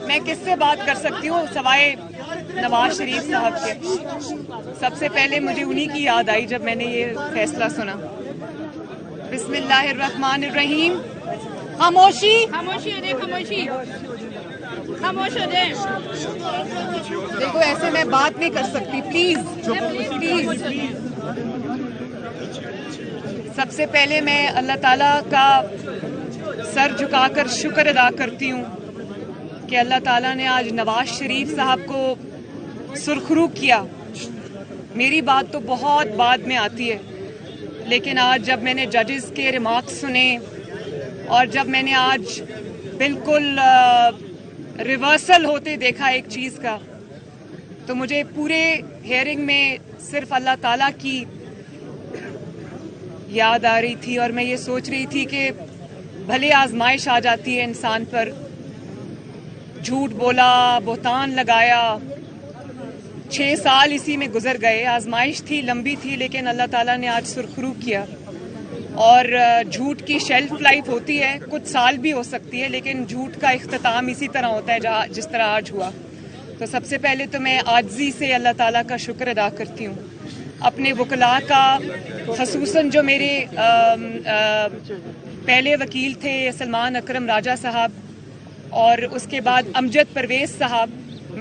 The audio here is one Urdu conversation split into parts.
میں کس سے بات کر سکتی ہوں سوائے نواز شریف صاحب کے. سب سے پہلے مجھے انہی کی یاد آئی جب میں نے یہ فیصلہ سنا. بسم اللہ الرحمن الرحیم. خاموشی خاموشی ہو دیں، خاموشی خاموش ہو جائیں. دیکھو ایسے میں بات نہیں کر سکتی. Please please. سب سے پہلے میں اللہ تعالیٰ کا سر جھکا کر شکر ادا کرتی ہوں کہ اللہ تعالیٰ نے آج نواز شریف صاحب کو سرخرو کیا. میری بات تو بہت بعد میں آتی ہے، لیکن آج جب میں نے ججز کے ریمارکس سنے اور جب میں نے آج بالکل ریورسل ہوتے دیکھا ایک چیز کا، تو مجھے پورے ہیئرنگ میں صرف اللہ تعالیٰ کی یاد آ رہی تھی. اور میں یہ سوچ رہی تھی کہ بھلے آزمائش آ جاتی ہے انسان پر، جھوٹ بولا، بہتان لگایا، 6 سال اسی میں گزر گئے. آزمائش تھی، لمبی تھی، لیکن اللہ تعالیٰ نے آج سرخرو کیا. اور جھوٹ کی شیلف لائف ہوتی ہے، کچھ سال بھی ہو سکتی ہے، لیکن جھوٹ کا اختتام اسی طرح ہوتا ہے جس طرح آج ہوا. تو سب سے پہلے تو میں عاجزی سے اللہ تعالیٰ کا شکر ادا کرتی ہوں، اپنے وکلاء کا، خصوصاً جو میرے پہلے وکیل تھے سلمان اکرم راجہ صاحب، اور اس کے بعد امجد پرویز صاحب.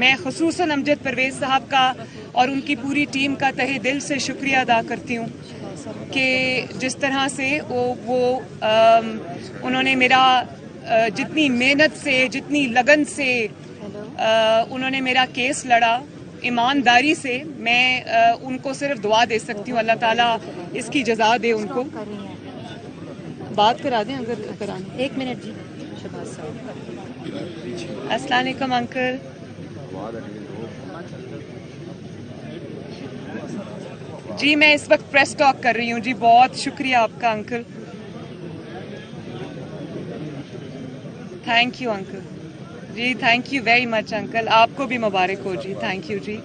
میں خصوصاً امجد پرویز صاحب کا اور ان کی پوری ٹیم کا تہہ دل سے شکریہ ادا کرتی ہوں کہ جس طرح سے انہوں نے میرا جتنی محنت سے، جتنی لگن سے انہوں نے میرا کیس لڑا، ایمانداری سے. میں ان کو صرف دعا دے سکتی ہوں، اللہ تعالیٰ اس کی جزا دے ان کو. بات کرا دیں اگر کرانا. 1 منٹ جی. شہباز صاحب. السلام علیکم انکل. جی میں اس وقت پریس ٹاک کر رہی ہوں. جی بہت شکریہ آپ کا انکل. Thank you uncle. جی thank you very much uncle. آپ کو بھی مبارک ہو جی. تھینک یو جی.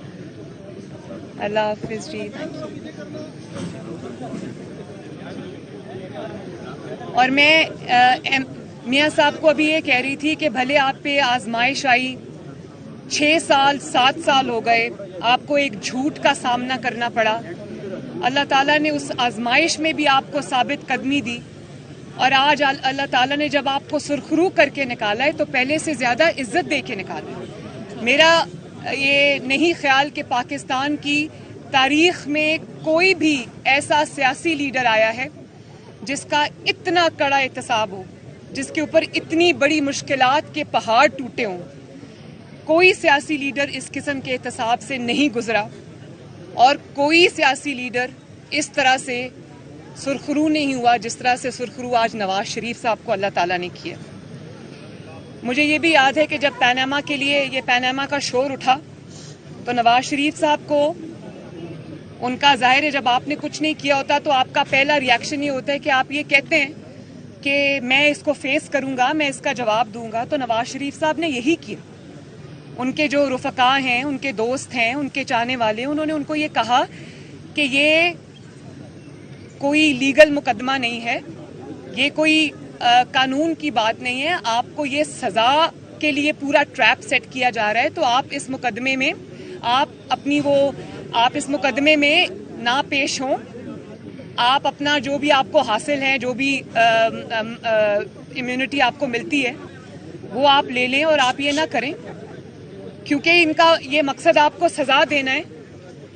اللہ حافظ جی. Thank you. اور میں میاں صاحب کو ابھی یہ کہہ رہی تھی کہ بھلے آپ پہ آزمائش آئی، 6 سال 7 سال ہو گئے، آپ کو ایک جھوٹ کا سامنا کرنا پڑا. اللہ تعالیٰ نے اس آزمائش میں بھی آپ کو ثابت قدمی دی، اور آج اللہ تعالیٰ نے جب آپ کو سرخرو کر کے نکالا ہے تو پہلے سے زیادہ عزت دے کے نکالا ہے. میرا یہ نہیں خیال کہ پاکستان کی تاریخ میں کوئی بھی ایسا سیاسی لیڈر آیا ہے جس کا اتنا کڑا احتساب ہو، جس کے اوپر اتنی بڑی مشکلات کے پہاڑ ٹوٹے ہوں. کوئی سیاسی لیڈر اس قسم کے احتساب سے نہیں گزرا، اور کوئی سیاسی لیڈر اس طرح سے سرخرو نہیں ہوا جس طرح سے سرخرو آج نواز شریف صاحب کو اللہ تعالیٰ نے کیا. مجھے یہ بھی یاد ہے کہ جب پاناما کے لیے یہ پاناما کا شور اٹھا تو نواز شریف صاحب کو ان کا ظاہر ہے جب آپ نے کچھ نہیں کیا ہوتا تو آپ کا پہلا ریاکشن یہ ہوتا ہے کہ آپ یہ کہتے ہیں کہ میں اس کو فیس کروں گا، میں اس کا جواب دوں گا. تو نواز شریف صاحب نے یہی کیا. ان کے جو رفقا ہیں، ان کے دوست ہیں، ان کے چاہنے والے، انہوں نے ان کو یہ کہا کہ یہ کوئی لیگل مقدمہ نہیں ہے، یہ کوئی قانون کی بات نہیں ہے، آپ کو یہ سزا کے لیے پورا ٹریپ سیٹ کیا جا رہا ہے. تو آپ اس مقدمے میں آپ اس مقدمے میں نہ پیش ہوں. آپ اپنا جو بھی آپ کو حاصل ہے، جو بھی امیونٹی آپ کو ملتی ہے وہ آپ لے لیں، اور آپ یہ نہ کریں، کیونکہ ان کا یہ مقصد آپ کو سزا دینا ہے.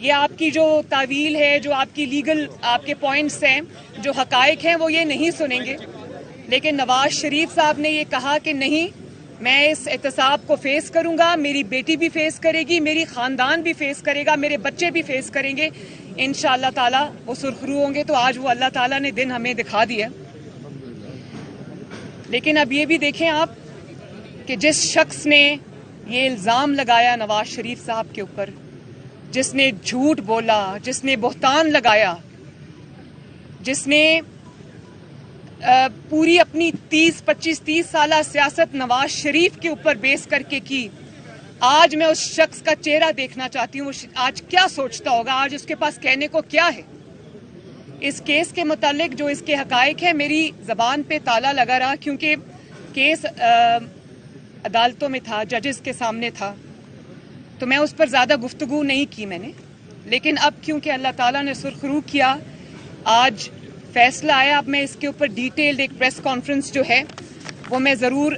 یہ آپ کی جو تعویل ہے، جو آپ کی لیگل آپ کے پوائنٹس ہیں، جو حقائق ہیں، وہ یہ نہیں سنیں گے. لیکن نواز شریف صاحب نے یہ کہا کہ نہیں، میں اس احتساب کو فیس کروں گا، میری بیٹی بھی فیس کرے گی، میری خاندان بھی فیس کرے گا، میرے بچے بھی فیس کریں گے. انشاءاللہ تعالیٰ وہ سرخرو ہوں گے. تو آج وہ اللہ تعالیٰ نے دن ہمیں دکھا دیا. لیکن اب یہ بھی دیکھیں آپ کہ جس شخص نے یہ الزام لگایا نواز شریف صاحب کے اوپر، جس نے جھوٹ بولا، جس نے بہتان لگایا، جس نے پوری اپنی 25-30 سالہ سیاست نواز شریف کے اوپر بیس کر کے کی، آج میں اس شخص کا چہرہ دیکھنا چاہتی ہوں. آج کیا سوچتا ہوگا، آج اس کے پاس کہنے کو کیا ہے. اس کیس کے متعلق جو اس کے حقائق ہیں، میری زبان پہ تالا لگا رہا، کیونکہ کیس عدالتوں میں تھا, ججز کے سامنے تھا, تو میں اس پر زیادہ گفتگو نہیں کی میں نے. لیکن اب کیونکہ اللہ تعالیٰ نے سرخرو کیا, آج فیصلہ آیا, اب میں اس کے اوپر ڈیٹیلڈ ایک پریس کانفرنس جو ہے وہ میں ضرور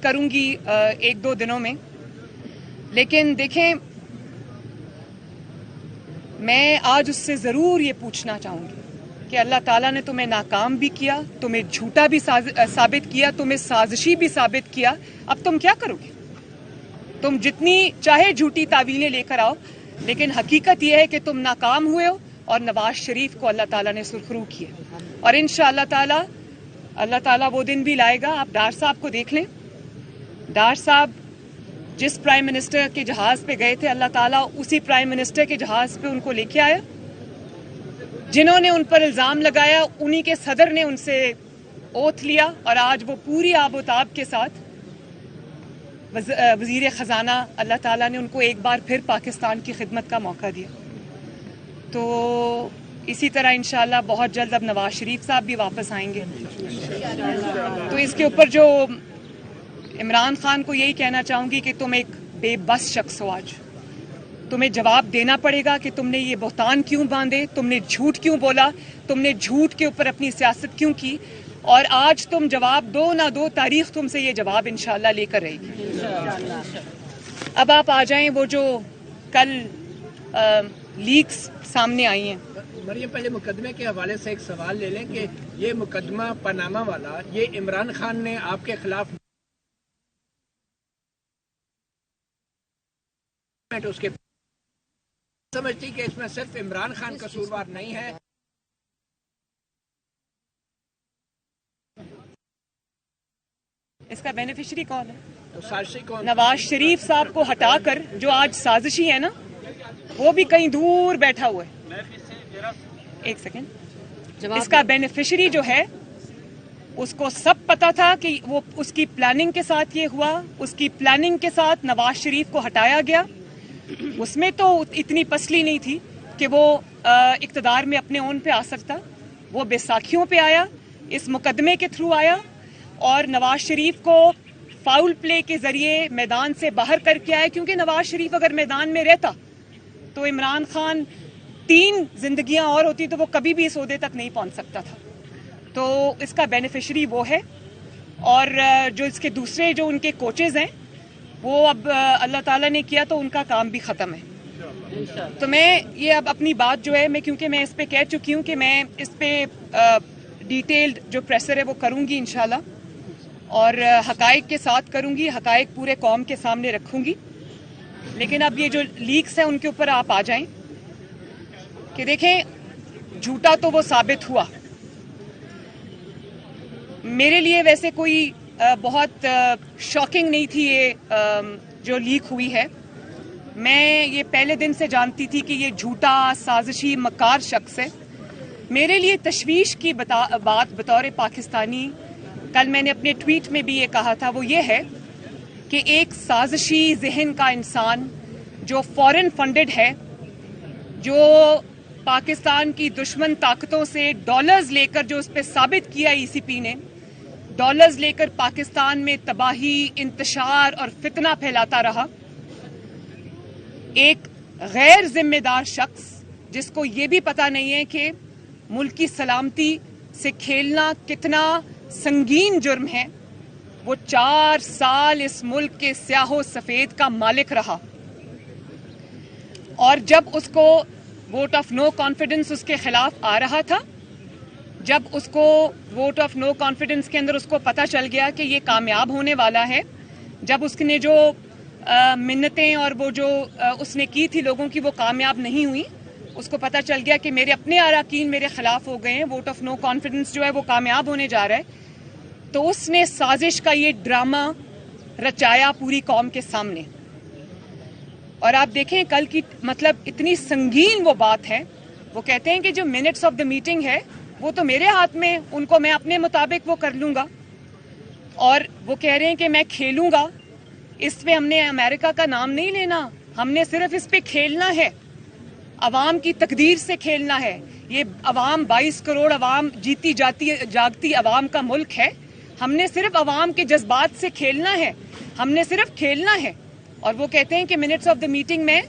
کروں گی 1-2 دنوں میں. لیکن دیکھیں, میں آج اس سے ضرور یہ پوچھنا چاہوں گی کہ اللہ تعالیٰ نے تمہیں ناکام بھی کیا, تمہیں جھوٹا بھی ثابت کیا, تمہیں سازشی بھی ثابت کیا, اب تم کیا کرو گے؟ تم جتنی چاہے جھوٹی تعویلیں لے کر آؤ, لیکن حقیقت یہ ہے کہ تم ناکام ہوئے ہو اور نواز شریف کو اللہ تعالیٰ نے سرخرو کیا. اور انشاءاللہ اللہ تعالیٰ وہ دن بھی لائے گا. آپ ڈار صاحب کو دیکھ لیں, ڈار صاحب جس پرائم منسٹر کے جہاز پہ گئے تھے, اللہ تعالیٰ اسی پرائم منسٹر کے جہاز پہ ان کو لے کے آیا. جنہوں نے ان پر الزام لگایا انہی کے صدر نے ان سے اوتھ لیا, اور آج وہ پوری آب و تاب کے ساتھ وزیر خزانہ, اللہ تعالیٰ نے ان کو ایک بار پھر پاکستان کی خدمت کا موقع دیا. تو اسی طرح انشاءاللہ بہت جلد اب نواز شریف صاحب بھی واپس آئیں گے. تو اس کے اوپر جو عمران خان کو یہی کہنا چاہوں گی کہ تم ایک بے بس شخص ہو. آج تمہیں جواب دینا پڑے گا کہ تم نے یہ بہتان کیوں باندھے, تم نے جھوٹ کیوں بولا, تم نے جھوٹ کے اوپر اپنی سیاست کیوں کی, اور آج تم جواب دو نہ دو, تاریخ تم سے یہ جواب انشاءاللہ لے کر رہے گی. اب آپ آ جائیں وہ جو کل لیکس سامنے آئی ہیں. مریم, پہلے مقدمے کے حوالے سے ایک سوال لے لیں کہ یہ مقدمہ پاناما والا, یہ عمران خان نے آپ کے خلاف اس کے سمجھتی کہ اس میں صرف عمران خان قصوروار نہیں ہے, اس کا بینیفیشری کون ہے؟ تو سازشی کون؟ نواز شریف صاحب کو ہٹا کر جو آج سازشی ہے نا, وہ بھی کہیں دور بیٹھا ہوا ہے. ایک سیکنڈ, اس کا بینیفیشری جو ہے اس کو سب پتا تھا کہ وہ اس کی پلاننگ کے ساتھ یہ ہوا, اس کی پلاننگ کے ساتھ نواز شریف کو ہٹایا گیا. اس میں تو اتنی پسلی نہیں تھی کہ وہ اقتدار میں اپنے اون پہ آ سکتا. وہ بیساکھیوں پہ آیا, اس مقدمے کے تھرو آیا, اور نواز شریف کو فاؤل پلے کے ذریعے میدان سے باہر کر کے آیا. کیونکہ نواز شریف اگر میدان میں رہتا تو عمران خان 3 زندگیاں اور ہوتی تو وہ کبھی بھی اس عہدے تک نہیں پہنچ سکتا تھا. تو اس کا بینیفیشری وہ ہے. اور جو اس کے دوسرے جو ان کے کوچز ہیں وہ اب اللہ تعالیٰ نے کیا تو ان کا کام بھی ختم ہے. تو میں یہ اب اپنی بات جو ہے, میں کیونکہ میں اس پہ کہہ چکی ہوں کہ میں اس پہ ڈیٹیلڈ جو پریسر ہے وہ کروں گی انشاءاللہ, اور حقائق کے ساتھ کروں گی, حقائق پورے قوم کے سامنے رکھوں گی. لیکن اب یہ جو لیکس ہیں ان کے اوپر آپ آ جائیں کہ دیکھیں, جھوٹا تو وہ ثابت ہوا. میرے لیے ویسے کوئی بہت شاکنگ نہیں تھی یہ جو لیک ہوئی ہے. میں یہ پہلے دن سے جانتی تھی کہ یہ جھوٹا, سازشی, مکار شخص ہے. میرے لیے تشویش کی بات بطور پاکستانی, کل میں نے اپنے ٹویٹ میں بھی یہ کہا تھا, وہ یہ ہے کہ ایک سازشی ذہن کا انسان جو فورن فنڈڈ ہے, جو پاکستان کی دشمن طاقتوں سے ڈالرز لے کر جو اس پہ ثابت کیا ای سی پی نے, ڈالرز لے کر پاکستان میں تباہی, انتشار اور فتنہ پھیلاتا رہا. ایک غیر ذمہ دار شخص جس کو یہ بھی پتہ نہیں ہے کہ ملک کی سلامتی سے کھیلنا کتنا سنگین جرم ہے, وہ 4 سال اس ملک کے سیاہ و سفید کا مالک رہا. اور جب اس کو ووٹ آف نو کانفیڈنس اس کے خلاف آ رہا تھا, جب اس کو ووٹ آف نو کانفیڈنس کے اندر اس کو پتہ چل گیا کہ یہ کامیاب ہونے والا ہے, جب اس نے جو منتیں اور وہ جو اس نے کی تھی لوگوں کی وہ کامیاب نہیں ہوئی, اس کو پتہ چل گیا کہ میرے اپنے اراکین میرے خلاف ہو گئے ہیں, ووٹ آف نو کانفیڈنس جو ہے وہ کامیاب ہونے جا رہا ہے. تو اس نے سازش کا یہ ڈرامہ رچایا پوری قوم کے سامنے. اور آپ دیکھیں کل کی مطلب اتنی سنگین وہ بات ہے, وہ کہتے ہیں کہ جو منٹس آف دا میٹنگ ہے وہ تو میرے ہاتھ میں, ان کو میں اپنے مطابق وہ کر لوں گا. اور وہ کہہ رہے ہیں کہ میں کھیلوں گا. اس پہ ہم نے امریکہ کا نام نہیں لینا, ہم نے صرف اس پہ کھیلنا ہے, عوام کی تقدیر سے کھیلنا ہے. یہ عوام 22 کروڑ عوام جیتی جاگتی عوام کا ملک ہے. ہم نے صرف عوام کے جذبات سے کھیلنا ہے. ہم نے صرف کھیلنا ہے. اور وہ کہتے ہیں کہ منٹس آف دا میٹنگ میں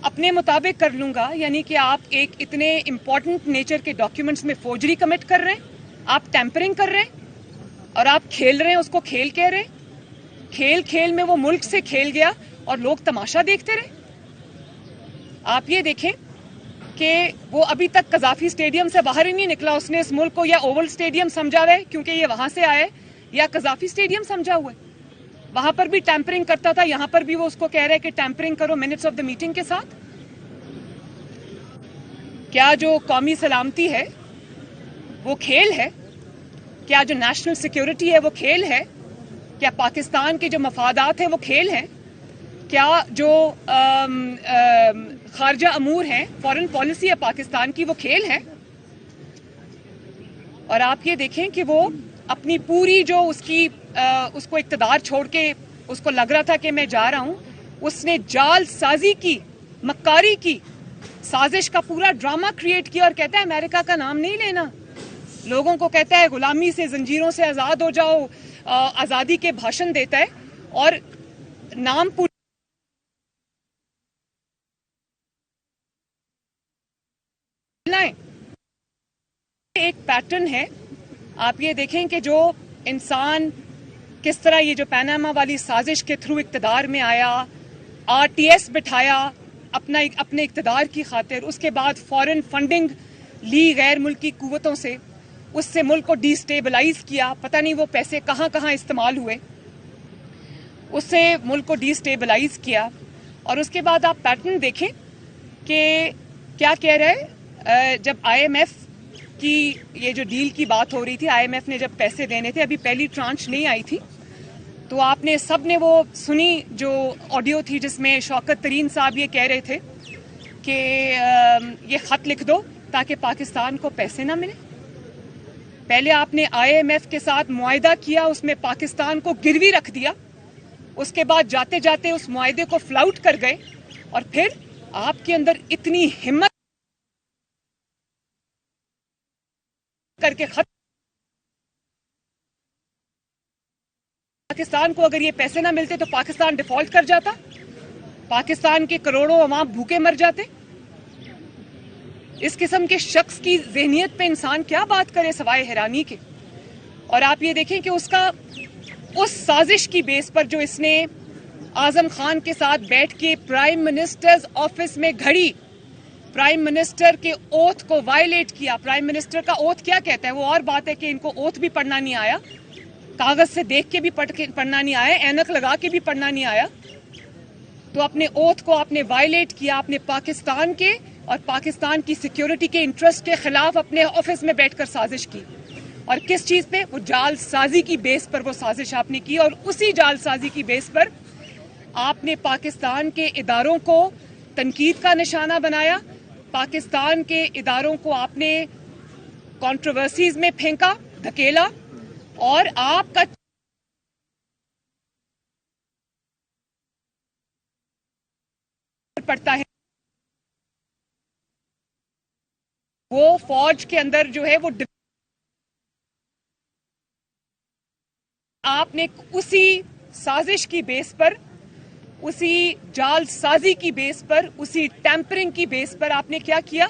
اپنے مطابق کر لوں گا. یعنی کہ آپ ایک اتنے امپورٹنٹ نیچر کے ڈاکیومنٹس میں فوجری کمٹ کر رہے ہیں, آپ ٹیمپرنگ کر رہے ہیں, اور آپ کھیل رہے ہیں, اس کو کھیل کہہ رہے ہیں. کھیل کھیل میں وہ ملک سے کھیل گیا اور لوگ تماشا دیکھتے رہے. آپ یہ دیکھیں کہ وہ ابھی تک قذافی اسٹیڈیم سے باہر ہی نہیں نکلا. اس نے اس ملک کو یا اوول اسٹیڈیم سمجھا ہوا ہے کیونکہ یہ وہاں سے آئے, یا قذافی اسٹیڈیم سمجھا ہوا ہے. وہاں پر بھی ٹیمپرنگ کرتا تھا, یہاں پر بھی وہ اس کو کہہ رہے کہ ٹیمپرنگ کرو منٹس آف دا میٹنگ کے ساتھ. کیا جو قومی سلامتی ہے وہ کھیل ہے؟ کیا جو نیشنل سیکیورٹی ہے وہ کھیل ہے؟ کیا پاکستان کے جو مفادات ہیں وہ کھیل ہیں؟ کیا جو خارجہ امور ہیں, فارن پالیسی ہے پاکستان کی, وہ کھیل ہے؟ اور آپ یہ دیکھیں کہ وہ اپنی پوری جو اس کو اقتدار چھوڑ کے اس کو لگ رہا تھا کہ میں جا رہا ہوں, اس نے جال سازی کی, مکاری کی, سازش کا پورا ڈرامہ کریٹ کیا, اور کہتا ہے امریکہ کا نام نہیں لینا. لوگوں کو کہتا ہے غلامی سے, زنجیروں سے آزاد ہو جاؤ, آزادی کے بھاشن دیتا ہے, اور نام ایک پیٹرن ہے. آپ یہ دیکھیں کہ جو انسان کس طرح یہ جو پاناما والی سازش کے تھرو اقتدار میں آیا, آر ٹی ایس بٹھایا اپنے اقتدار کی خاطر, اس کے بعد فورن فنڈنگ لی غیر ملکی قوتوں سے, اس سے ملک کو ڈی سٹیبلائز کیا, پتہ نہیں وہ پیسے کہاں کہاں استعمال ہوئے, اس سے ملک کو ڈی سٹیبلائز کیا. اور اس کے بعد آپ پیٹرن دیکھیں کہ کیا کہہ رہے, جب آئی ایم ایف کی یہ جو ڈیل کی بات ہو رہی تھی, آئی ایم ایف نے جب پیسے دینے تھے, ابھی پہلی ٹرانچ نہیں آئی تھی, تو آپ نے سب نے وہ سنی جو آڈیو تھی جس میں شوکت ترین صاحب یہ کہہ رہے تھے کہ یہ خط لکھ دو تاکہ پاکستان کو پیسے نہ ملے. پہلے آپ نے آئی ایم ایف کے ساتھ معاہدہ کیا, اس میں پاکستان کو گروی رکھ دیا, اس کے بعد جاتے جاتے اس معاہدے کو فلاؤٹ کر گئے, اور پھر آپ کے اندر اتنی ہمت کر کے خط, پاکستان کو اگر یہ پیسے نہ ملتے تو پاکستان ڈیفالٹ کر جاتا, پاکستان کے کروڑوں عوام بھوکے مر جاتے. اس قسم کے شخص کی ذہنیت پہ انسان کیا بات کرے سوائے حیرانی کے. اور آپ یہ دیکھیں کہ اس سازش کی بیس پر جو اس نے اعظم خان کے ساتھ بیٹھ کے پرائم منسٹرز آفس میں گھڑی, پرائم منسٹر کے اوتھ کو وائلیٹ کیا. پرائم منسٹر کا اوتھ کیا کہتا ہے؟ وہ اور بات ہے کہ ان کو اوتھ بھی پڑھنا نہیں آیا, کاغذ سے دیکھ کے بھی پڑھنا نہیں آیا, اینک لگا کے بھی پڑھنا نہیں آیا. تو اپنے اوتھ کو آپ نے وائلیٹ کیا, آپ نے پاکستان کے اور پاکستان کی سیکیورٹی کے انٹرسٹ کے خلاف اپنے آفس میں بیٹھ کر سازش کی. اور کس چیز پہ؟ وہ جال سازی کی بیس پر وہ سازش آپ نے کی, اور اسی جال سازی کی بیس پر آپ نے پاکستان کے اداروں کو تنقید کا نشانہ بنایا, پاکستان کے اداروں کو آپ نے کنٹروورسیز میں پھینکا, دھکیلا, اور آپ کا پڑتا ہے وہ فوج کے اندر جو ہے وہ آپ نے اسی سازش کی بیس پر, اسی جال سازی کی بیس پر, اسی ٹیمپرنگ کی بیس پر آپ نے کیا کیا؟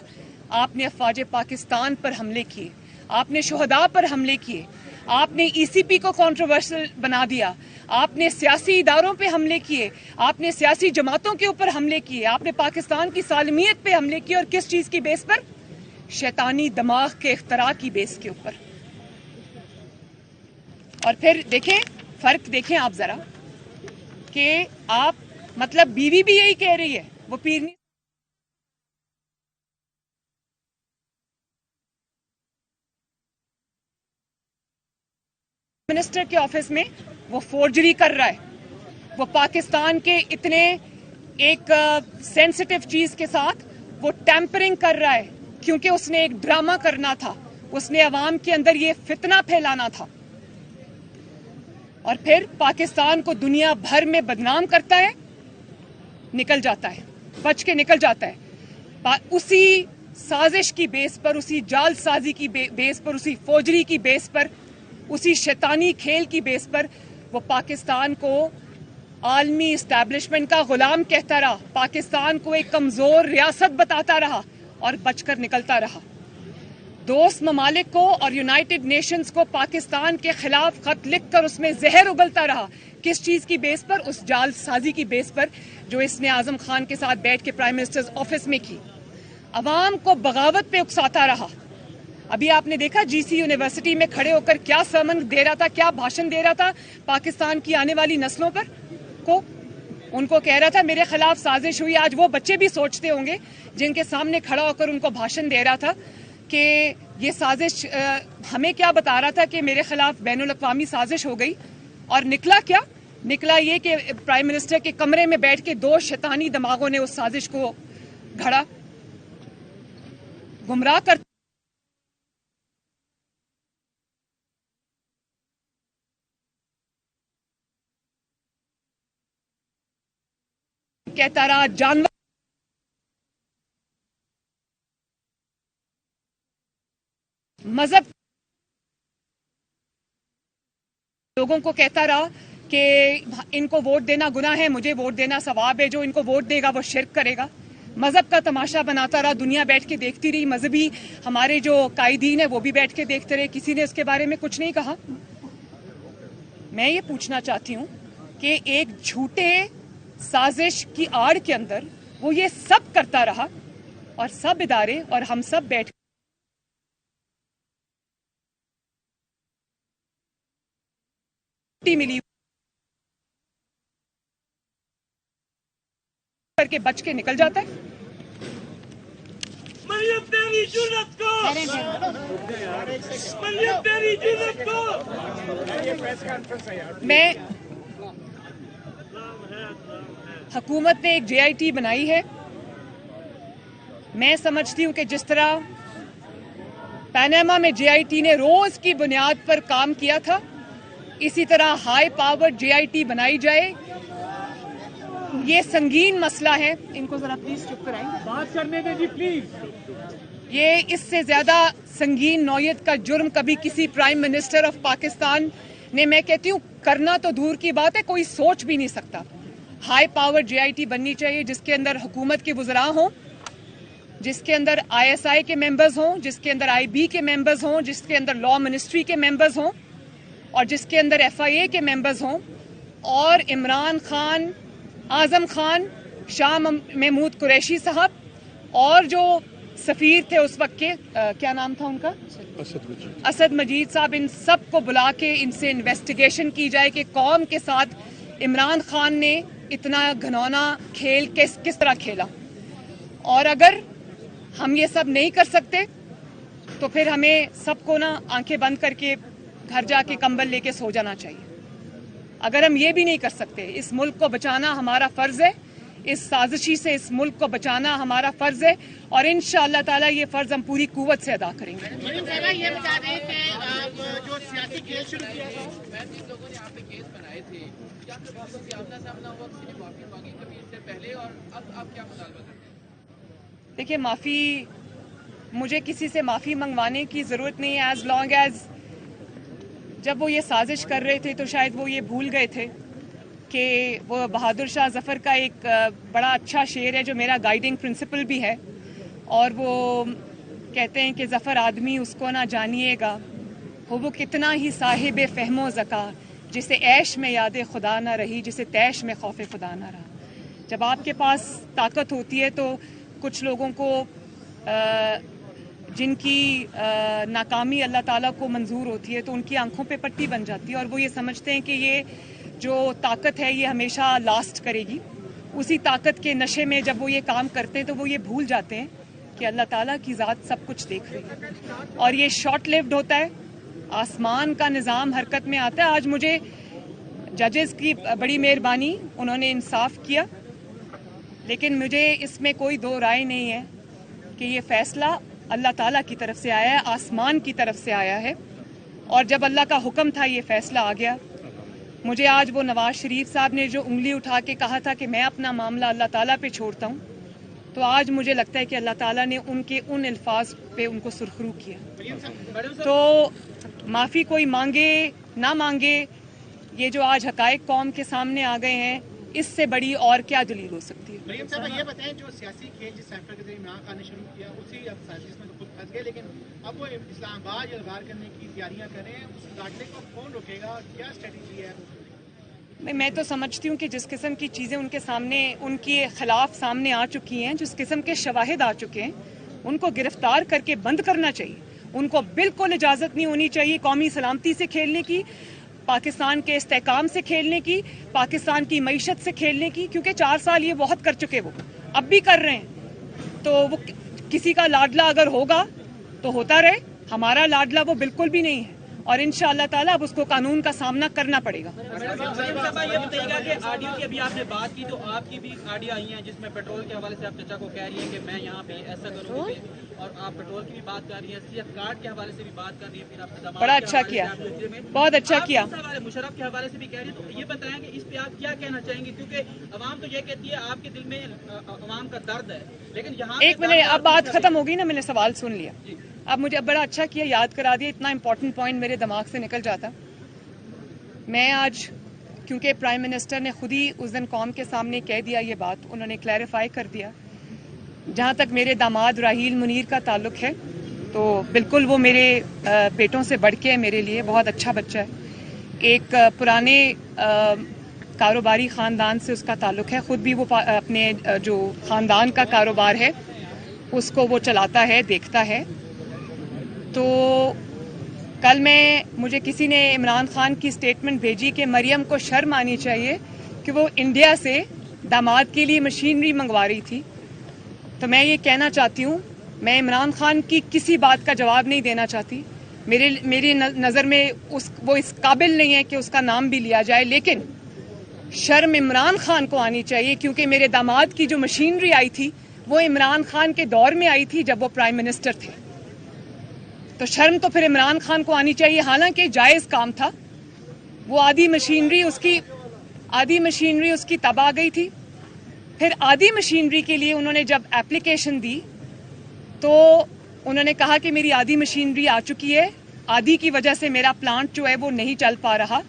آپ نے افواج پاکستان پر حملے کیے, آپ نے شہداء پر حملے کیے, آپ نے ای سی پی کو کنٹروورشل بنا دیا, آپ نے سیاسی اداروں پہ حملے کیے, آپ نے سیاسی جماعتوں کے اوپر حملے کیے, آپ نے پاکستان کی سالمیت پہ حملے کیے. اور کس چیز کی بیس پر؟ شیطانی دماغ کے اختراع کی بیس کے اوپر. اور پھر دیکھیں فرق, دیکھیں آپ ذرا کہ آپ مطلب بیوی بھی یہی کہہ رہی ہے, وہ پیرنی منسٹر کے آفس میں وہ فورجری کر رہا ہے, وہ پاکستان کے اتنے ایک سینسٹیو چیز کے ساتھ وہ ٹیمپرنگ کر رہا ہے, کیونکہ اس نے ایک ڈرامہ کرنا تھا, اس نے عوام کے اندر یہ فتنہ پھیلانا تھا. اور پھر پاکستان کو دنیا بھر میں بدنام کرتا ہے, نکل جاتا ہے, بچ کے نکل جاتا ہے. اسی سازش کی بیس پر, اسی جال سازی کی بیس پر, اسی فوجری کی بیس پر, اسی شیطانی کھیل کی بیس پر وہ پاکستان کو عالمی اسٹیبلشمنٹ کا غلام کہتا رہا, پاکستان کو ایک کمزور ریاست بتاتا رہا اور بچ کر نکلتا رہا. دوست ممالک کو اور یونائٹڈ نیشنز کو پاکستان کے خلاف خط لکھ کر اس میں زہر اگلتا رہا. کس چیز کی بیس پر؟ اس جال سازی کی بیس پر جو اس نے اعظم خان کے ساتھ بیٹھ کے پرائم منسٹرز آفس میں کی. عوام کو بغاوت پہ اکساتا رہا. ابھی آپ نے دیکھا جی سی یونیورسٹی میں کھڑے ہو کر کیا سرمن دے رہا تھا, کیا بھاشن دے رہا تھا پاکستان کی آنے والی نسلوں پر کو. ان کو کہہ رہا تھا میرے خلاف سازش ہوئی. آج وہ بچے بھی سوچتے ہوں گے جن کے سامنے کھڑا ہو کر ان کو بھاشن دے رہا تھا کہ یہ سازش ہمیں کیا بتا رہا تھا کہ میرے خلاف بین الاقوامی سازش ہو گئی. اور نکلا کیا؟ نکلا یہ کہ پرائم منسٹر کے کمرے میں بیٹھ کے دو شیطانی دماغوں نے اس سازش کو گھڑا. گمراہ کر کہتا رہا جانور مذہب لوگوں کو کہتا رہا کہ ان کو ووٹ دینا گناہ ہے, مجھے ووٹ دینا ثواب ہے, جو ان کو ووٹ دے گا وہ شرک کرے گا. مذہب کا تماشا بناتا رہا. دنیا بیٹھ کے دیکھتی رہی. مذہبی ہمارے جو قائدین ہیں وہ بھی بیٹھ کے دیکھتے رہے. کسی نے اس کے بارے میں کچھ نہیں کہا. میں یہ پوچھنا چاہتی ہوں کہ ایک جھوٹے سازش کی آڑ کے اندر وہ یہ سب کرتا رہا اور سب ادارے اور ہم سب بیٹھ ملی کر کے بچ کے نکل جاتا ہے. مریم تیری جرت کو, مریم تیری جرت کو. میں حکومت نے ایک جے آئی ٹی بنائی ہے. میں سمجھتی ہوں کہ جس طرح پاناما میں جے آئی ٹی نے روز کی بنیاد پر کام کیا تھا, اسی طرح high power J I T بنائی جائے. یہ سنگین مسئلہ ہے. ان کو ذرا پلیز چپ کرائیں, بات کرنے دیں جی پلیز. یہ اس سے زیادہ سنگین نوعیت کا جرم کبھی کسی پرائم منسٹر آف پاکستان نے, میں کہتی ہوں کرنا تو دور کی بات ہے, کوئی سوچ بھی نہیں سکتا. High power J I T بننی چاہیے جس کے اندر حکومت کے وزراء ہوں, جس کے اندر آئی ایس آئی کے ممبرز ہوں, جس کے اندر آئی بی کے ممبرز ہوں, جس کے اندر لا منسٹری کے ممبرز ہوں, اور جس کے اندر ایف آئی اے کے ممبرز ہوں. اور عمران خان, اعظم خان, شاہ محمود قریشی صاحب اور جو سفیر تھے اس وقت کے, کیا نام تھا ان کا, اسد مجید صاحب, ان سب کو بلا کے ان سے انویسٹیگیشن کی جائے کہ قوم کے ساتھ عمران خان نے اتنا گھنونا کھیل کس طرح کھیلا. اور اگر ہم یہ سب نہیں کر سکتے تو پھر ہمیں سب کو نا آنکھیں بند کر کے گھر جا کے کمبل لے کے سو جانا چاہیے. اگر ہم یہ بھی نہیں کر سکتے, اس ملک کو بچانا ہمارا فرض ہے, اس سازشی سے اس ملک کو بچانا ہمارا فرض ہے, اور انشاءاللہ تعالی یہ فرض ہم پوری قوت سے ادا کریں گے. یہ بتا دیں کہ جو سیاسی کیس شروع کیا ہے, جن لوگوں نے آپ پہ کیس بنائے تھے, کیا کبھی آپ کو آمنا سامنا ہوا, کسی نے معافی مانگی کبھی اس سے پہلے, اور اب آپ کیا مطالبہ کرتے ہیں؟ دیکھیے, مجھے کسی سے معافی منگوانے کی ضرورت نہیں ہے. ایز لانگ ایز جب وہ یہ سازش کر رہے تھے تو شاید وہ یہ بھول گئے تھے کہ وہ بہادر شاہ ظفر کا ایک بڑا اچھا شعر ہے جو میرا گائیڈنگ پرنسپل بھی ہے, اور وہ کہتے ہیں کہ ظفر آدمی اس کو نہ جانیے گا, ہو وہ کتنا ہی صاحب فہم و ذکا, جسے عیش میں یاد خدا نہ رہی, جسے تیش میں خوف خدا نہ رہا. جب آپ کے پاس طاقت ہوتی ہے تو کچھ لوگوں کو جن کی ناکامی اللہ تعالیٰ کو منظور ہوتی ہے تو ان کی آنکھوں پہ پٹی بن جاتی ہے, اور وہ یہ سمجھتے ہیں کہ یہ جو طاقت ہے یہ ہمیشہ لاسٹ کرے گی. اسی طاقت کے نشے میں جب وہ یہ کام کرتے ہیں تو وہ یہ بھول جاتے ہیں کہ اللہ تعالیٰ کی ذات سب کچھ دیکھ رہی ہے, اور یہ شارٹ لیوڈ ہوتا ہے. آسمان کا نظام حرکت میں آتا ہے. آج مجھے ججز کی بڑی مہربانی, انہوں نے انصاف کیا, لیکن مجھے اس میں کوئی دو رائے نہیں ہے کہ یہ فیصلہ اللہ تعالیٰ کی طرف سے آیا ہے, آسمان کی طرف سے آیا ہے, اور جب اللہ کا حکم تھا یہ فیصلہ آ گیا. مجھے آج وہ نواز شریف صاحب نے جو انگلی اٹھا کے کہا تھا کہ میں اپنا معاملہ اللہ تعالیٰ پہ چھوڑتا ہوں, تو آج مجھے لگتا ہے کہ اللہ تعالیٰ نے ان کے ان الفاظ پہ ان کو سرخرو کیا. تو معافی کوئی مانگے نہ مانگے یہ جو آج حقائق قوم کے سامنے آ گئے ہیں، اس سے بڑی اور کیا دلیل ہو سکتی ہے؟ مریم صاحب یہ بتائیں، جو سیاسی کھیل جس سیکٹر کے ذریعے عمران خان نے شروع کیا اسی اب سازش میں تو خود پھنس گئے، لیکن اب وہ اسلام آباد اظہار کرنے کی تیاریاں کر رہے ہیں، اس کاٹنے کو کون روکے گا اور کیا اسٹریٹجی ہے؟ میں تو سمجھتی ہوں کہ جس قسم کی چیزیں ان کے سامنے، ان کے خلاف سامنے آ چکی ہیں، جس قسم کے شواہد آ چکے ہیں، ان کو گرفتار کر کے بند کرنا چاہیے۔ ان کو بالکل اجازت نہیں ہونی چاہیے قومی سلامتی سے کھیلنے کی، پاکستان کے استحکام سے کھیلنے کی، پاکستان کی معیشت سے کھیلنے کی، کیونکہ 4 سال یہ بہت کر چکے، وہ اب بھی کر رہے ہیں۔ تو وہ کسی کا لاڈلا اگر ہوگا تو ہوتا رہے، ہمارا لاڈلا وہ بالکل بھی نہیں ہے، اور انشاءاللہ تعالیٰ اب اس کو قانون کا سامنا کرنا پڑے گا۔ مریم صاحبہ یہ بتائیے گا کہ آڈیو کی ابھی آپ نے بات کی تو آپ کی بھی آڈیو آئی ہیں جس میں پیٹرول کے حوالے سے آپ چچا کو کہہ رہی ہیں کہ میں یہاں پہ ایسا کروں گی، اور آپ پیٹرول کی بھی بات کر رہی ہیں، سی ایف کارڈ کے حوالے سے بھی بات کر رہی ہیں، پھر آپ نے بڑا اچھا کیا، بہت اچھا کیا۔ مشرف کے حوالے سے بھی کہہ رہی ہیں، تو یہ بتائیں کہ اس پہ آپ کیا کہنا چاہیں گے، کیونکہ عوام تو یہ کہتی ہے آپ کے دل میں عوام کا درد ہے، لیکن یہاں ایک منٹ، اب بات ختم ہو گئی نا، میں نے سوال سن لیا، اب مجھے بڑا اچھا کیا یاد کرا دیا، اتنا امپورٹنٹ پوائنٹ میرے دماغ سے نکل جاتا۔ میں آج کیونکہ پرائم منسٹر نے خود ہی اس دن قوم کے سامنے کہہ دیا یہ بات، انہوں نے کلیریفائی کر دیا۔ جہاں تک میرے داماد راحیل منیر کا تعلق ہے تو بالکل وہ میرے بیٹوں سے بڑھ کے ہے، میرے لیے بہت اچھا بچہ ہے۔ ایک پرانے کاروباری خاندان سے اس کا تعلق ہے، خود بھی وہ اپنے جو خاندان کا کاروبار ہے اس کو وہ چلاتا ہے، دیکھتا ہے۔ تو کل مجھے کسی نے عمران خان کی سٹیٹمنٹ بھیجی کہ مریم کو شرم آنی چاہیے کہ وہ انڈیا سے داماد کے لیے مشینری منگوا رہی تھی۔ تو میں یہ کہنا چاہتی ہوں، میں عمران خان کی کسی بات کا جواب نہیں دینا چاہتی، میری نظر میں وہ اس قابل نہیں ہے کہ اس کا نام بھی لیا جائے، لیکن شرم عمران خان کو آنی چاہیے، کیونکہ میرے داماد کی جو مشینری آئی تھی وہ عمران خان کے دور میں آئی تھی جب وہ پرائم منسٹر تھے، تو شرم تو پھر عمران خان کو آنی چاہیے، حالانکہ جائز کام تھا۔ وہ آدھی مشینری اس کی تب آ گئی تھی، پھر آدھی مشینری کے لیے انہوں نے جب ایپلیکیشن دی تو انہوں نے کہا کہ میری آدھی مشینری آ چکی ہے، آدھی کی وجہ سے میرا پلانٹ جو ہے وہ نہیں چل پا رہا۔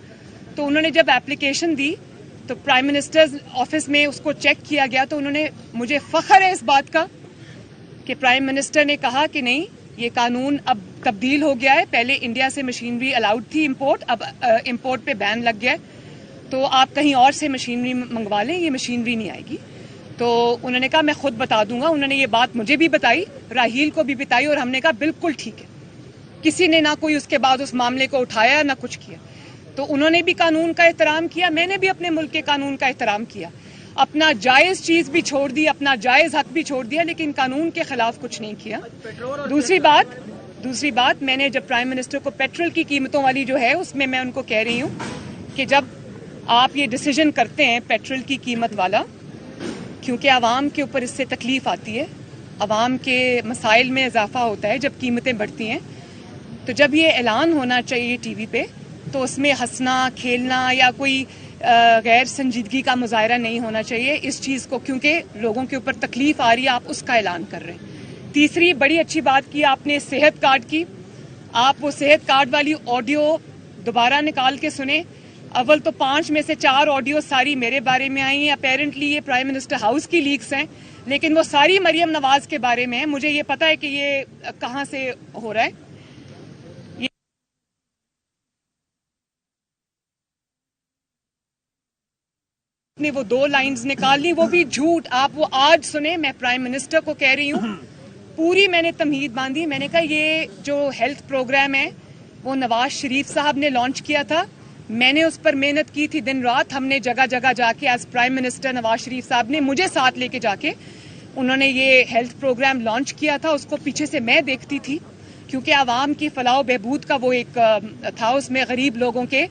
تو انہوں نے جب ایپلیکیشن دی تو پرائم منسٹر آفس میں اس کو چیک کیا گیا، تو انہوں نے، مجھے فخر ہے اس بات کا کہ پرائم منسٹر نے کہا کہ نہیں، یہ قانون اب تبدیل ہو گیا ہے، پہلے انڈیا سے مشینری الاؤڈ تھی امپورٹ، اب امپورٹ پہ بین لگ گیا ہے، تو آپ کہیں اور سے مشینری منگوا لیں، یہ مشینری نہیں آئے گی۔ تو انہوں نے کہا میں خود بتا دوں گا، انہوں نے یہ بات مجھے بھی بتائی، راحیل کو بھی بتائی، اور ہم نے کہا بالکل ٹھیک ہے۔ کسی نے نہ کوئی اس کے بعد اس معاملے کو اٹھایا نہ کچھ کیا، تو انہوں نے بھی قانون کا احترام کیا، میں نے بھی اپنے ملک کے قانون کا احترام کیا، اپنا جائز چیز بھی چھوڑ دی، اپنا جائز حق بھی چھوڑ دیا، لیکن قانون کے خلاف کچھ نہیں کیا۔ دوسری بات میں نے جب پرائم منسٹر کو پیٹرول کی قیمتوں والی جو ہے اس میں ان کو کہہ رہی ہوں کہ جب آپ یہ ڈیسیجن کرتے ہیں پیٹرول کی قیمت والا، کیونکہ عوام کے اوپر اس سے تکلیف آتی ہے، عوام کے مسائل میں اضافہ ہوتا ہے جب قیمتیں بڑھتی ہیں، تو جب یہ اعلان ہونا چاہیے ٹی وی پہ تو اس میں ہنسنا کھیلنا یا کوئی غیر سنجیدگی کا مظاہرہ نہیں ہونا چاہیے اس چیز کو، کیونکہ لوگوں کے اوپر تکلیف آ رہی ہے، آپ اس کا اعلان کر رہے ہیں۔ تیسری بڑی اچھی بات کی آپ نے صحت کارڈ کی، آپ وہ صحت کارڈ والی آڈیو دوبارہ نکال کے سنیں۔ اول تو 5 میں سے 4 آڈیو ساری میرے بارے میں آئی ہیں، اپیرنٹلی یہ پرائم منسٹر ہاؤس کی لیکس ہیں، لیکن وہ ساری مریم نواز کے بارے میں ہیں۔ مجھے یہ پتا ہے کہ یہ کہاں سے ہو رہا ہے۔ نے وہ 2 لائنز نکال لی، وہ بھی جھوٹ، آپ وہ آج سنیں۔ میں پرائم منسٹر کو کہہ رہی ہوں، پوری میں نے تمہید باندھی، میں نے کہا یہ جو ہیلتھ پروگرام ہے وہ نواز شریف صاحب نے لانچ کیا تھا، میں نے اس پر محنت کی تھی دن رات، ہم نے جگہ جگہ جا کے، as prime minister Nawaz Sharif صاحب نے مجھے ساتھ لے کے جا کے انہوں نے یہ ہیلتھ پروگرام لانچ کیا تھا، اس کو پیچھے سے میں دیکھتی تھی، کیونکہ عوام کی فلاح و بہبود کا وہ ایک تھا، اس میں غریب لوگوں کے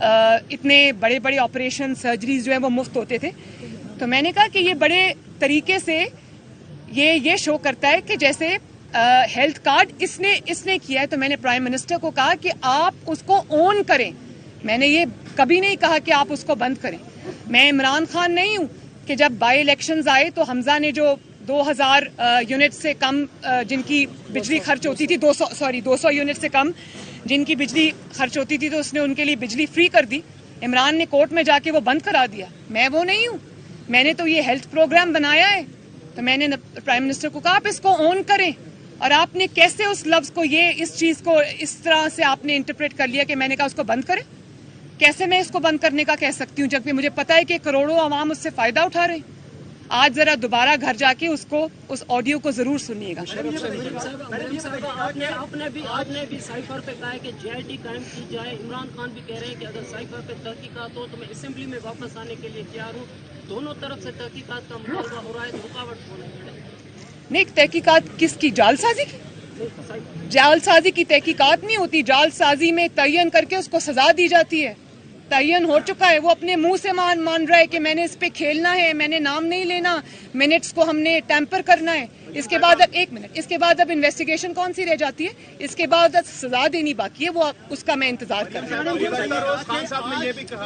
اتنے بڑے بڑے آپریشن سرجریز جو ہیں وہ مفت ہوتے تھے۔ تو میں نے کہا کہ یہ بڑے طریقے سے یہ شو کرتا ہے کہ جیسے ہیلتھ کارڈ اس نے کیا ہے، تو میں نے پرائم منسٹر کو کہا کہ آپ اس کو اون کریں، میں نے یہ کبھی نہیں کہا کہ آپ اس کو بند کریں۔ میں عمران خان نہیں ہوں کہ جب بائی الیکشنز آئے تو حمزہ نے جو 2000 یونٹ سے کم جن کی بجلی خرچ ہوتی تھی، 200 یونٹ سے کم جن کی بجلی خرچ ہوتی تھی، تو اس نے ان کے لیے بجلی فری کر دی۔ عمران نے کورٹ میں جا کے وہ بند کرا دیا. میں وہ نہیں ہوں. میں نے تو یہ ہیلتھ پروگرام بنایا ہے, تو میں نے پرائم منسٹر کو کہا آپ اس کو اون کریں. اور آپ نے کیسے اس لفظ کو, اس چیز کو اس طرح سے آپ نے انٹرپریٹ کر لیا کہ میں نے کہا اس کو بند کریں. کیسے میں اس کو بند کرنے کا کہہ سکتی ہوں جبکہ مجھے پتا ہے کہ کروڑوں عوام اس سے فائدہ اٹھا رہے ہیں. آج ذرا دوبارہ گھر جا کے اس آڈیو کو ضرور سنیے گا. آپ نے بھی سائفر پہ کہا ہے کہ جے آئی ٹی قائم کی جائے. عمران خان بھی کہہ رہے ہیں کہ اگر سائفر پہ تحقیقات ہو تو میں اسمبلی میں واپس آنے کے لیے تیار ہوں. دونوں طرف سے تحقیقات کا مطالبہ ہو رہا ہے, رکاوٹ کون ہے؟ نہیں, تحقیقات کس کی؟ جعل سازی کی؟ جعل سازی کی تحقیقات نہیں ہوتی. جعل سازی میں تعین کر کے اس کو سزا دی جاتی ہے. تعین ہو چکا ہے, وہ اپنے منہ سے مان رہا ہے کہ میں نے اس پہ کھیلنا ہے, میں نے نام نہیں لینا, منٹس کو ہم نے ٹیمپر کرنا ہے. اس کے بعد اب اس کے بعد اب انویسٹیگیشن کون سی رہ جاتی ہے؟ اس کے بعد سزا دینی باقی ہے, وہ اس کا میں انتظار کر رہا ہوں.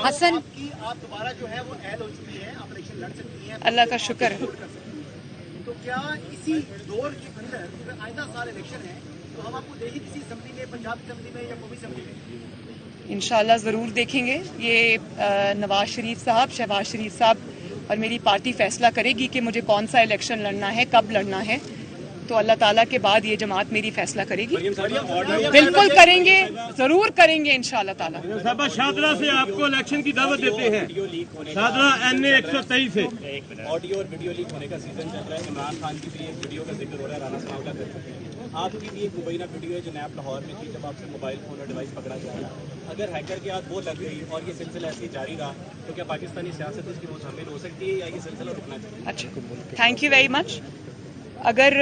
حسن, آپ دوبارہ جو ہے وہ اہل ہو چکی ہیں, آپ الیکشن لڑ سکتی ہیں, اللہ کا شکر ہے. تو کیا اسی دور کے اندر آئندہ سال الیکشن ہے تو ہم آپ کو دیکھیں کسی اسمبلی میں, پنجاب اسمبلی میں یا قومی اسمبلی میں؟ انشاءاللہ ضرور دیکھیں گے. یہ نواز شریف صاحب, شہباز شریف صاحب اور میری پارٹی فیصلہ کرے گی کہ مجھے کون سا الیکشن لڑنا ہے, کب لڑنا ہے. تو اللہ تعالیٰ کے بعد یہ جماعت میری فیصلہ کرے گی. بالکل کریں گے, ضرور کریں گے انشاءاللہ تعالیٰ. صاحبہ شاہدرہ سے آپ کو الیکشن کی دعوت دیتے ہیں. شاہدرہ NA 123 سے آڈیو اور ویڈیو لیک ہونے کا سیزن چل رہا ہے. عمران خان کی بھی ایک ویڈیو کا ذکر ہو رہا ہے, رانا ثناء اللہ کر سکتے ہیں. آپ کی بھی ایک مبینہ ویڈیو ہے جو نیب لاہور میں تھی جب آپ سے موبائل فون اور ڈیوائس پکڑا گیا. اگر ہیکر کے ہاتھ وہ لگ گئی اور یہ سلسلہ ایسے جاری رہا تو کیا پاکستانی سیاست اس کی متحمل ہو سکتی ہے یا یہ سلسلہ رکنا چاہیے؟ اچھا, تھینک یو ویری مچ. اگر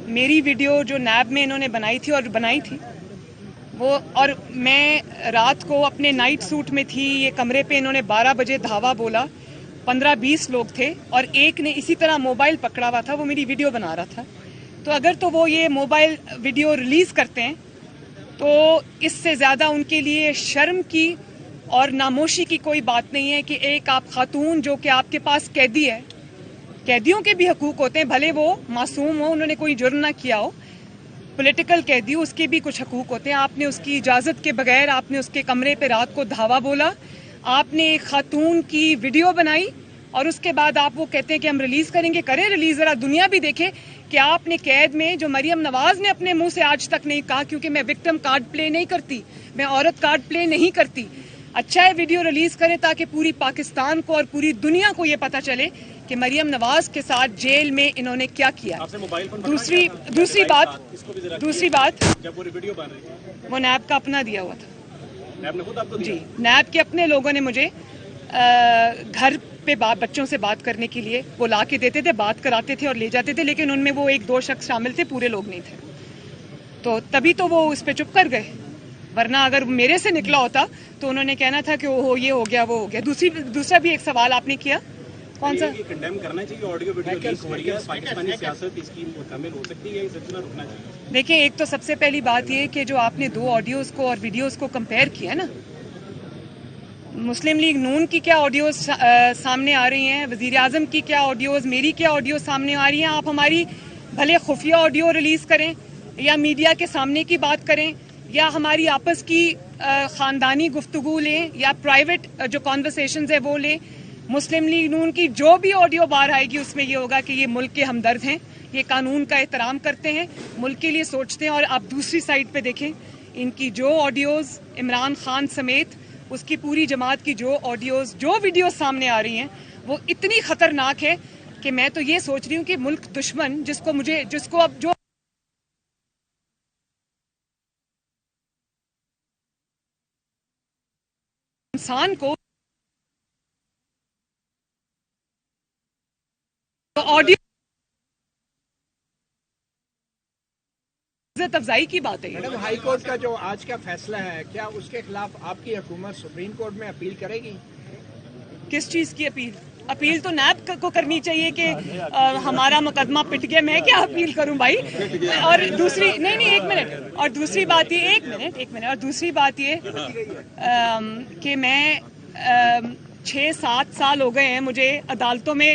میری ویڈیو جو نیب میں انہوں نے بنائی تھی وہ, اور میں رات کو اپنے نائٹ سوٹ میں تھی, یہ کمرے پہ انہوں نے 12 بجے دھاوا بولا, 15-20 لوگ تھے اور ایک نے اسی طرح موبائل پکڑا ہوا تھا, وہ میری ویڈیو بنا رہا تھا. تو اگر تو وہ یہ موبائل ویڈیو ریلیز کرتے ہیں تو اس سے زیادہ ان کے لیے شرم کی اور ناموشی کی کوئی بات نہیں ہے کہ ایک آپ خاتون جو کہ آپ کے پاس قیدی ہے, قیدیوں کے بھی حقوق ہوتے ہیں, بھلے وہ معصوم ہو, انہوں نے کوئی جرم نہ کیا ہو, پولیٹیکل قیدی, اس کے بھی کچھ حقوق ہوتے ہیں. آپ نے اس کی اجازت کے بغیر آپ نے اس کے کمرے پہ رات کو دھاوا بولا, آپ نے ایک خاتون کی ویڈیو بنائی اور اس کے بعد آپ وہ کہتے ہیں کہ ہم ریلیز کریں گے. کریں ریلیز, ذرا دنیا بھی دیکھے کہ آپ نے قید میں, جو مریم نواز نے اپنے منہ سے آج تک نہیں کہا, کیونکہ میں وکٹم کارڈ پلے نہیں کرتی, میں عورت کارڈ پلے نہیں کرتی. اچھا ہے ویڈیو ریلیز کریں تاکہ پوری پاکستان کو اور پوری دنیا کو یہ پتہ چلے کہ مریم نواز کے ساتھ جیل میں انہوں نے کیا کیا. دوسری بات جب وہ ویڈیو بن رہی تھی وہ نیب کا اپنا دیا ہوا تھا. نیب نے خود آپ کو دیا؟ جی, نیب کے اپنے لوگوں نے مجھے گھر پہ بچوں سے بات کرنے کے لیے وہ لا کے دیتے تھے, بات کراتے تھے اور لے جاتے تھے, لیکن ان میں وہ 1-2 شخص شامل تھے, پورے لوگ نہیں تھے. تو تبھی تو وہ اس پہ چپ کر گئے, ورنہ اگر میرے سے نکلا ہوتا تو انہوں نے کہنا تھا کہ وہ یہ ہو گیا, وہ ہو گیا. دوسرا بھی ایک سوال آپ نے کیا, کون سا؟ یہ کنڈیم کرنا چاہیے آڈیو ویڈیو لیک ہو رہی ہے, پاکستانی سیاست اس کی مکمل ہو سکتی ہے, یہ سلسلہ رکنا چاہیے؟ دیکھیں, ایک تو سب سے پہلی بات یہ کہ جو آپ نے 2 آڈیوز کو اور ویڈیوز کو کمپیئر کیا نا, مسلم لیگ نون کی کیا آڈیوز سامنے آ رہی ہیں, وزیر اعظم کی کیا آڈیوز, میری کیا آڈیوز سامنے آ رہی ہیں. آپ ہماری بھلے خفیہ آڈیو ریلیز کریں یا میڈیا کے سامنے کی بات کریں یا ہماری آپس کی خاندانی گفتگو لیں یا پرائیویٹ جو کانورسیشنز ہے وہ لیں. مسلم لیگ نون کی جو بھی آڈیو باہر آئے گی اس میں یہ ہوگا کہ یہ ملک کے ہمدرد ہیں, یہ قانون کا احترام کرتے ہیں, ملک کے لیے سوچتے ہیں. اور آپ دوسری سائڈ پہ دیکھیں, ان کی جو آڈیوز عمران خان سمیت اس کی پوری جماعت کی جو آڈیوز, جو ویڈیوز سامنے آ رہی ہیں وہ اتنی خطرناک ہے کہ میں تو یہ سوچ رہی ہوں کہ ملک دشمن جس کو اب جو انسان کو آڈیو عزت افزائی کی بات ہے. میڈم, ہائی کورٹ کا جو آج کا فیصلہ ہے, کیا اس کے خلاف آپ کی حکومت سپریم کورٹ میں اپیل کرے گی؟ کس چیز کی اپیل؟ اپیل تو نیب کو کرنی چاہیے کہ ہمارا مقدمہ پٹ گیا, میں کیا اپیل کروں بھائی. اور دوسری نہیں ایک منٹ, اور دوسری بات یہ اور دوسری بات یہ کہ میں 6-7 سال ہو گئے ہیں مجھے عدالتوں میں